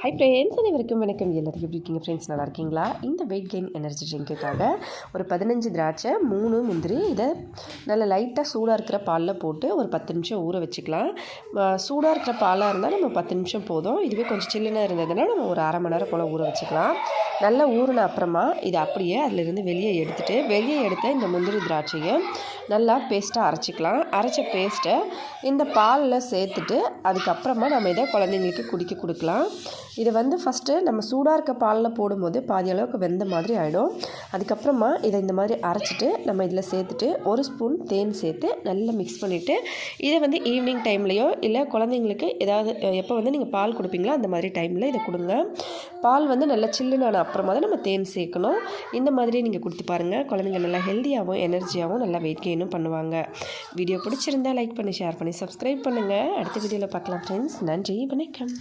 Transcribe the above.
Hi friends, அனைவருக்கும் வணக்கம். எல்லாரும் எப்படி இருக்கீங்க ஃப்ரெண்ட்ஸ்? நல்லா இருக்கீங்களா? இந்த வெயிட் கெயின் எனர்ஜி ட்ரிங்க்குக்காக ஒரு 15 திராட்சை, 3 முந்திரி, இதை நல்லா லைட்டாக சூடாக இருக்கிற பாலில் போட்டு ஒரு 10 நிமிஷம் ஊற வச்சுக்கலாம். சூடாக இருக்கிற பாலாக இருந்தால் நம்ம 10 நிமிஷம் போதும். இதுவே கொஞ்சம் சில்லுனாக இருந்ததுன்னா நம்ம ஒரு அரை மணி நேரம் போல் ஊற வச்சுக்கலாம். நல்லா ஊறின அப்புறமா இதை அப்படியே அதிலிருந்து வெளியே எடுத்த இந்த முந்திரி திராட்சையை நல்லா பேஸ்ட்டாக அரைச்சிக்கலாம். அரைச்ச பேஸ்ட்டை இந்த பாலில் சேர்த்துட்டு அதுக்கப்புறமா நம்ம இதை குழந்தைங்களுக்கு குடிக்க கொடுக்கலாம். இதை ஃபஸ்ட்டு நம்ம சூடாக இருக்க பாலில் போடும்போது பாதி அளவுக்கு வெந்த மாதிரி ஆகிடும். அதுக்கப்புறமா இதை இந்த மாதிரி அரைச்சிட்டு நம்ம இதில் சேர்த்துட்டு ஒரு ஸ்பூன் தேன் சேர்த்து நல்லா மிக்ஸ் பண்ணிவிட்டு இதை ஈவினிங் டைம்லேயோ இல்லை குழந்தைங்களுக்கு ஏதாவது எப்போ நீங்கள் பால் கொடுப்பீங்களோ அந்த மாதிரி டைமில் இதை கொடுங்க. பால் நல்லா சில்லுனான அப்புறமா தான் நம்ம தேன் சேர்க்கணும். இந்த மாதிரி நீங்கள் கொடுத்து பாருங்கள். குழந்தைங்க நல்லா ஹெல்த்தியாகவும் எனர்ஜியாகவும் நல்லா வெயிட் கெயினும் பண்ணுவாங்க. வீடியோ பிடிச்சிருந்தால் லைக் பண்ணி ஷேர் பண்ணி சப்ஸ்கிரைப் பண்ணுங்கள். அடுத்த வீடியோவில் பார்க்கலாம் ஃப்ரெண்ட்ஸ். நன்றி, வணக்கம்.